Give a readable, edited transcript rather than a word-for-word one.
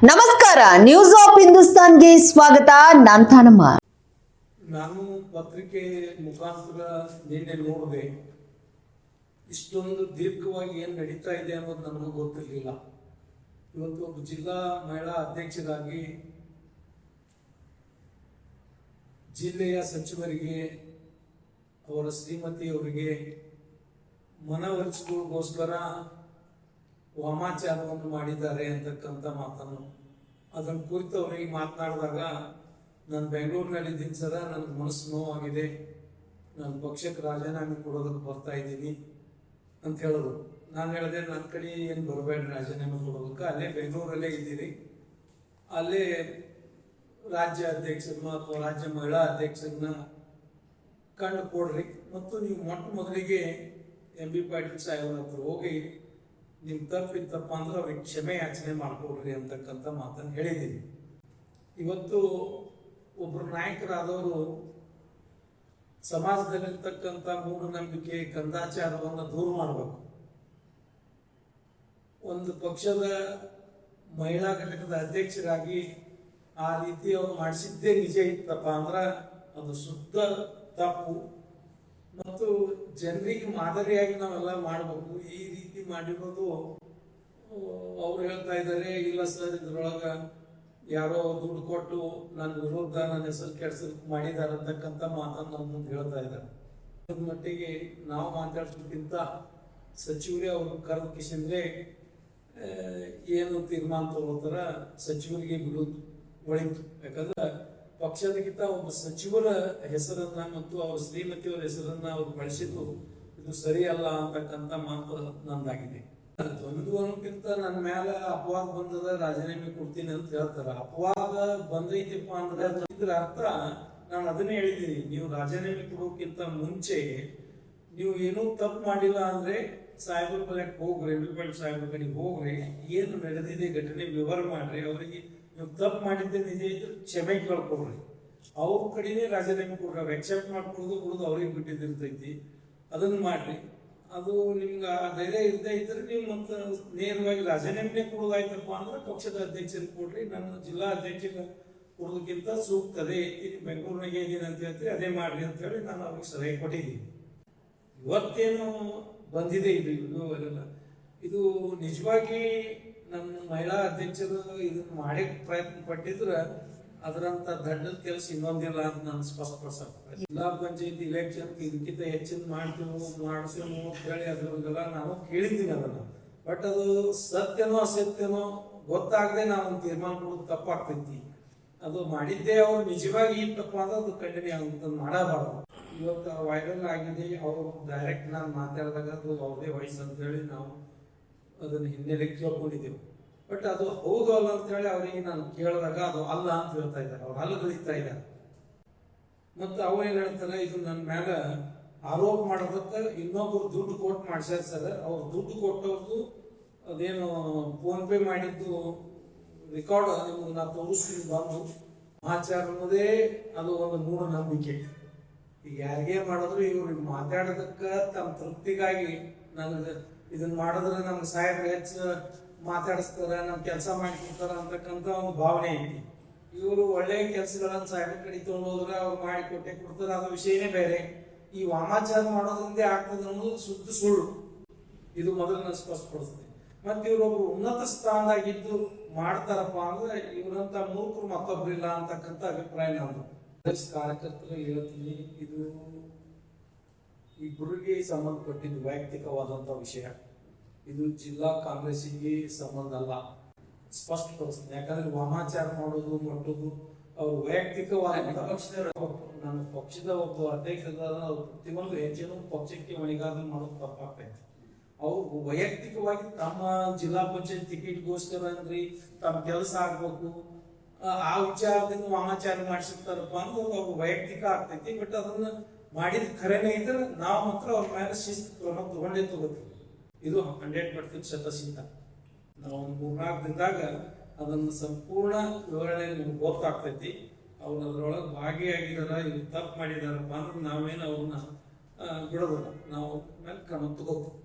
ನಮಸ್ಕಾರ, news of ಹಿಂದೂಸ್ತಾನ್ಗೆ ಸ್ವಾಗತ. ನಾನ್ತಾನಮ್ಮ. ನಾನು ಪತ್ರಿಕೆ ಮುಖಾಂತರ ನಿನ್ನೆ ನೋಡಿದೆ. ಇಷ್ಟೊಂದು ದೀರ್ಘವಾಗಿ ಏನು ನಡೀತಾ ಇದೆ ಅನ್ನೋದು ನನಗೂ ಗೊತ್ತಿರಲಿಲ್ಲ. ಇವತ್ತು ಒಬ್ಬ ಜಿಲ್ಲಾ ಮಹಿಳಾ ಅಧ್ಯಕ್ಷರಾಗಿ ಜಿಲ್ಲೆಯ ಸಚಿವರಿಗೆ, ಅವರ ಶ್ರೀಮತಿಯವರಿಗೆ ಮನವೊಲಿಸಿಗೋಸ್ಕರ ವಾಮಾಚಾರವನ್ನು ಮಾಡಿದ್ದಾರೆ ಅಂತಕ್ಕಂಥ ಮಾತನ್ನು ಅದನ್ನು ಕುರಿತು ಅವರಿಗೆ ಮಾತನಾಡಿದಾಗ, ನಾನು ಬೆಂಗಳೂರಿನಲ್ಲಿದ್ದೀನಿ ಸರ, ನನಗೆ ಮನಸ್ಸು ನೋವಾಗಿದೆ, ನಾನು ಪಕ್ಷಕ್ಕೆ ರಾಜೀನಾಮೆ ಕೊಡೋದಕ್ಕೆ ಬರ್ತಾ ಇದ್ದೀನಿ ಅಂತ ಹೇಳಿದ್ರು. ನಾನು ಹೇಳಿದೆ, ನನ್ನ ಕಡೆ ಏನು ಬರಬೇಡ್ರಿ ರಾಜೀನಾಮೆ ಕೊಡೋದಕ್ಕೆ, ಅಲ್ಲೇ ಬೆಂಗಳೂರಲ್ಲೇ ಇದ್ದೀರಿ, ಅಲ್ಲೇ ರಾಜ್ಯ ಅಧ್ಯಕ್ಷರನ್ನ ಅಥವಾ ರಾಜ್ಯ ಮಹಿಳಾ ಅಧ್ಯಕ್ಷರನ್ನ ಕಂಡು ಕೊಡ್ರಿ, ಮತ್ತು ನೀವು ಮೊದಲಿಗೆ MB ಪಾಟೀಲ್ ಸಾಹೇಬ್ರ ಹತ್ರ ಹೋಗಿ ನಿಮ್ ತಪ್ಪಿತ್ತಪ್ಪ ಅಂದ್ರೆ ಅವ್ರಿಗೆ ಕ್ಷಮೆ ಯಾಚನೆ ಮಾಡ್ಕೊಡ್ರಿ ಅಂತಕ್ಕಂಥ ಮಾತನ್ನು ಹೇಳಿದ್ದೀನಿ. ಇವತ್ತು ಒಬ್ಬರು ನಾಯಕರಾದವರು ಸಮಾಜದಲ್ಲಿರ್ತಕ್ಕಂಥ ಮೂಢನಂಬಿಕೆ, ಕಂದಾಚಾರವನ್ನು ದೂರ ಮಾಡಬೇಕು. ಒಂದು ಪಕ್ಷದ ಮಹಿಳಾ ಘಟಕದ ಅಧ್ಯಕ್ಷರಾಗಿ ಆ ರೀತಿ ಅವ್ರು ಮಾಡಿಸಿದ್ದೇ ನಿಜ ಇತ್ತಪ್ಪ ಅಂದ್ರೆ ಅದು ಶುದ್ಧ ತಪ್ಪು, ಮತ್ತು ಜನರಿಗೆ ಮಾದರಿಯಾಗಿ ನಾವೆಲ್ಲ ಮಾಡಬೇಕು. ಈ ರೀತಿ ಮಾಡಿರೋದು ಅವ್ರು ಹೇಳ್ತಾ ಇದ್ದಾರೆ, ಇಲ್ಲ ಸರ್ ಇದ್ರೊಳಗ ಯಾರೋ ದುಡ್ಡು ಕೊಟ್ಟು ನನ್ನ ವಿರುದ್ಧ ನನ್ನ ಹೆಸರು ಕೆಡ್ಸಕ್ಕೆ ಮಾಡಿದ್ದಾರೆ ಅಂತಕ್ಕಂಥ ಮಾತನ್ನು ನಮ್ಮ ಮುಂದೆ ಹೇಳ್ತಾ ಇದ್ದಾರೆ. ಅದ್ರ ಮಟ್ಟಿಗೆ ನಾವು ಮಾತಾಡ್ಸೋಕ್ಕಿಂತ ಸಚಿವರೇ ಅವ್ರು ಕರೆದ ಕಿಶಂದ್ರೆ ಏನು ತೀರ್ಮಾನ ತಗೋತಾರ ಸಚಿವರಿಗೆ ಬಿಡೋದು ಒಳಿತು. ಯಾಕಂದ್ರೆ ಪಕ್ಷದಕ್ಕಿಂತ ಒಬ್ಬ ಸಚಿವರ ಹೆಸರನ್ನ ಮತ್ತು ಅವ್ರ ಶ್ರೀಮತಿಯವರ ಹೆಸರನ್ನ ಅವ್ರು ಬಳಸಿದ್ದು ಇದು ಸರಿಯಲ್ಲ ಅಂತಕ್ಕಂಥ ಮಾತು ನಂದಾಗಿದೆ. ಒಂದು ಅನ್ನೋಕ್ಕಿಂತ ನನ್ನ ಮೇಲೆ ಅಪವಾದ ಬಂದದ, ರಾಜೀನಾಮೆ ಕೊಡ್ತೀನಿ ಅಂತ ಹೇಳ್ತಾರ. ಅಪವಾದ ಬಂದೈತಿಪ್ಪ ಅಂದ್ರೆ ಇದ್ರ ಅರ್ಥ, ನಾನು ಅದನ್ನೇ ಹೇಳಿದ್ದೀನಿ, ನೀವು ರಾಜೀನಾಮೆ ಕೊಡೋಕ್ಕಿಂತ ಮುಂಚೆ ನೀವು ಏನೂ ತಪ್ಪು ಮಾಡಿಲ್ಲ ಅಂದ್ರೆ ಸಾಹೇಬ್ರ ಕಡೆಗೆ ಹೋಗ್ರಿ, MB ಪಾಟೀಲ್ ಸಾಹೇಬ್ರ ಕಡೆಗೆ ಹೋಗ್ರಿ, ಏನು ನಡೆದಿದೆ ಘಟನೆ ವಿವರ ಮಾಡ್ರಿ, ಅವರಿಗೆ ನೀವು ತಪ್ಪು ಮಾಡಿದ್ದೆ ನಿಜ ಇದ್ರೆ ಕ್ಷಮೆ ಕೇಳ್ಕೊಡ್ರಿ, ಅವ್ರ ಕಡೆನೇ ರಾಜೀನಾಮೆ ಕೊಡ್ರಿ, ಎಕ್ಸೆಪ್ಟ್ ಮಾಡ್ಕೊಡೋದು ಕೊಡೋದು ಅವ್ರಿಗೆ ಬಿಟ್ಟಿದ್ದಿರ್ತೈತಿ, ಅದನ್ನ ಮಾಡ್ರಿ. ಅದು ನಿಮ್ಗೆ ಆ ಧೈರ್ಯ ಇದ್ದೇ ಇದ್ರೆ ನೀವು ಮತ್ತೆ ನೇರವಾಗಿ ರಾಜೀನಾಮೆ ಕೊಡೋದಾಯ್ತಪ್ಪ ಅಂದ್ರೆ ಪಕ್ಷದ ಅಧ್ಯಕ್ಷರಿಗೆ ಕೊಡ್ರಿ, ನನ್ನ ಜಿಲ್ಲಾ ಅಧ್ಯಕ್ಷರಿಗೆ ಕೊಡೋದಕ್ಕಿಂತ ಸೂಕ್ತದೆ, ಬೆಂಗಳೂರಿನಾಗೆ ಇದ್ದೀನಿ ಅಂತ ಹೇಳ್ತೀರಿ, ಅದೇ ಮಾಡ್ರಿ ಅಂತ ಹೇಳಿ ನಾನು ಅವ್ರಿಗೆ ಸಲಹೆ ಕೊಟ್ಟಿದ್ದೀನಿ. ಇವತ್ತೇನು ಬಂದಿದೆ ಇದು ನಿಜವಾಗಿ ನಮ್ಮ ಮಹಿಳಾ ಅಧ್ಯಕ್ಷರು ಇದನ್ನ ಮಾಡಕ್ಕೆ ಪ್ರಯತ್ನ ಪಟ್ಟಿದ್ರೆ ಅದರಂತ ದೊಡ್ಡ ಕೆಲಸ ಇನ್ನೊಂದಿಲ್ಲ ಅಂತ ನಾನು ಸ್ಪಷ್ಟಪಡಿಸಕ್ಕೆ. ಜಿಲ್ಲಾ ಪಂಚಾಯತಿ ಇಲೆಕ್ಷನ್ ಇದಕ್ಕಿಂತ ಹೆಚ್ಚಿನ ಮಾಡಿಸೇನು ಅಂತ ಹೇಳಿ ಅದ್ರಲ್ಲ ನಾನು ಕೇಳಿದ್ದೀನಿ ಅದನ್ನ. ಬಟ್ ಅದು ಸತ್ಯನೋ ಅಸತ್ಯನೋ ಗೊತ್ತಾಗದೆ ನಾವು ತೀರ್ಮಾನ ಕೊಡೋದು ತಪ್ಪಾಗ್ತೈತಿ. ಅದು ಮಾಡಿದ್ದೇ ಅವ್ರು ನಿಜವಾಗಿ ಇತ್ತಪ್ಪ ಅಂದ್ರೆ ಅದು ಕಂಟಿನ್ಯೂ ಆಗುತ್ತೆ, ಮಾಡಬಾರ್ದು. ಇವತ್ತು ವೈರಲ್ ಆಗಿದೆ, ಅವರು ಡೈರೆಕ್ಟ್ ನಾನು ಮಾತಾಡಿದಾಗ ಅದು ಅವ್ರದೇ ವಯಸ್ಸು ಅಂತ ಹೇಳಿ ನಾವು ಅದನ್ನ ಹಿನ್ನೆಲೆ ಕೇಳ್ಕೊಂಡಿದ್ದೆವು. ಬಟ್ ಅದು ಹೌದು ಅಲ್ಲ ಅಂತ ಹೇಳಿ ಅವರಿಗೆ ನಾನು ಕೇಳಿದಾಗ ಅದು ಅಲ್ಲ ಅಂತ ಹೇಳ್ತಾ ಇದ್ದಾರೆ, ಅವ್ರು ಅಲ್ಲ ಗಳಿಸ್ತಾ ಇದ್ದಾರೆ. ಮತ್ತು ಅವ್ರು ಏನ್ ಹೇಳ್ತಾರೆ, ಇದು ನನ್ನ ಮೇಲೆ ಆರೋಪ ಮಾಡೋದಕ್ಕೆ ಇನ್ನೊಬ್ರು ದುಡ್ಡು ಕೊಟ್ಟು ಮಾಡ್ಸ್ಯಾರ ಸರ್, ಅವ್ರು ದುಡ್ಡು ಕೊಟ್ಟವ್ರದ್ದು ಅದೇನು ಫೋನ್ ಪೇ ಮಾಡಿದ್ದು ರೆಕಾರ್ಡ್ ನಿಮ್ಗೆ ನಾನು ತೋರಿಸ್ತೀನಿ ಬಂದು. ಆಚಾರ ಅನ್ನೋದೇ ಅದು ಒಂದು ಮೂಢನಂಬಿಕೆ. ಈಗ ಯಾರಿಗೇ ಮಾಡಿದ್ರು ಇವ್ರು ಮಾತಾಡೋದಕ್ಕೆ ತಮ್ಮ ತೃಪ್ತಿಗಾಗಿ ನನಗೆ ಇದನ್ನ ಮಾಡಿದ್ರೆ ನಮ್ಗೆ ಸಾಹೇಬ್ರು ಹೆಚ್ಚು ಮಾತಾಡಿಸ್ತಾರೆ, ನಮ್ ಕೆಲಸ ಮಾಡಿಕೊಡ್ತಾರ ಅಂತಕ್ಕಂಥ ಒಂದು ಭಾವನೆ ಐತಿ. ಇವರು ಒಳ್ಳೆ ಕೆಲಸಗಳನ್ನ ಸಾಹೇಬ್ರ ಕಡೆ ತಗೊಂಡು ಹೋದ್ರೆ ಅವ್ರು ಮಾಡಿ ಕೊಟ್ಟೆ ಕೊಡ್ತಾರೆ, ಅದು ವಿಷಯನೇ ಬೇರೆ. ಈ ವಾಮಾಚಾರ ಮಾಡೋದ್ರಿಂದ ಆಗ್ತದೆ ಅನ್ನೋದು ಶುದ್ಧ ಸುಳ್ಳು. ಇದು ಮೊದಲು ನಾನು ಸ್ಪಷ್ಟಪಡಿಸ್ತೀನಿ. ಮತ್ತೆ ಇವ್ರೊಬ್ರು ಉನ್ನತ ಸ್ಥಾನದಾಗಿದ್ದು ಮಾಡ್ತಾರಪ್ಪ ಅಂದ್ರೆ ಇವರಂತ ಮೂರ್ಖರು ಮತ್ತೊಬ್ರಿಲ್ಲ ಅಂತಕ್ಕಂಥ ಅಭಿಪ್ರಾಯ ನಂದು. ಕಾರ್ಯಕರ್ತರು ಹೇಳ್ತೀನಿ, ಇದು ಇಬ್ಬರಿಗೆ ಸಂಬಂಧಪಟ್ಟಿದ್ದು ವೈಯಕ್ತಿಕವಾದಂತ ವಿಷಯ, ಇದು ಜಿಲ್ಲಾ ಕಾಂಗ್ರೆಸ್ಸಿಗೆ ಸಂಬಂಧ ಅಲ್ಲ, ಸ್ಪಷ್ಟಪಡಿಸ್ತೀನಿ. ಯಾಕಂದ್ರೆ ವಾಮಾಚಾರ ಮಾಡೋದು ಮಟ್ಟೋದು ಅವ್ರು ವೈಯಕ್ತಿಕವಾದ ನನ್ನ ಪಕ್ಷದ ಒಬ್ಬ ಅಧ್ಯಕ್ಷರಾದ ಪ್ರತಿಯೊಂದು ಹೆಜ್ಜೆನೂ ಪಕ್ಷಕ್ಕೆ ಹೊಣೆಗಾರ ಮಾಡೋದು ತಪ್ಪಾಗ್ತೈತಿ. ಅವ್ರು ವೈಯಕ್ತಿಕವಾಗಿ ತಮ್ಮ ಜಿಲ್ಲಾ ಪಂಚಾಯತ್ ಟಿಕೆಟ್ಗೋಸ್ಕರ ಅಂದ್ರೆ ತಮ್ಮ ಕೆಲಸ ಆಗ್ಬೇಕು ಆ ವಿಚಾರದಿಂದ ವಾಮಾಚಾರ ಮಾಡಿಸಿರ್ತಾರಪ್ಪ ಅಂದ್ರೆ ಅವ್ರು ವೈಯಕ್ತಿಕ ಆಗ್ತೈತಿ. ಬಟ್ ಅದನ್ನ ಮಾಡಿದ ಖರೇನೆ ಇದ್ರೆ ನಾವು ಮಾತ್ರ ಅವ್ರ ಮೇಲೆ ಶಿಸ್ತು ಕ್ರಮ ತಗೊಂಡೇ ತಗೋತೀವಿ. ಇದು 100% ಶತಸಿದ್ಧ. ನಾವು ಒಂದು 3-4 ದಿನದಾಗ ಅದನ್ನು ಸಂಪೂರ್ಣ ವಿವರಣೆ ನಿಮ್ಗೆ ಗೊತ್ತಾಗ್ತೈತಿ. ಅವ್ರು ಅದ್ರೊಳಗೆ ಭಾಗಿಯಾಗಿದಾರ, ಇವ್ರು ತಪ್ಪು ಮಾಡಿದಾರಪ್ಪ ಅಂದ್ರೆ ನಾವೇನು ಅವ್ರನ್ನ ಬಿಡೋದಿಲ್ಲ, ನಾವು ಮೇಲೆ ಕ್ರಮ ತಗೋತೀವಿ.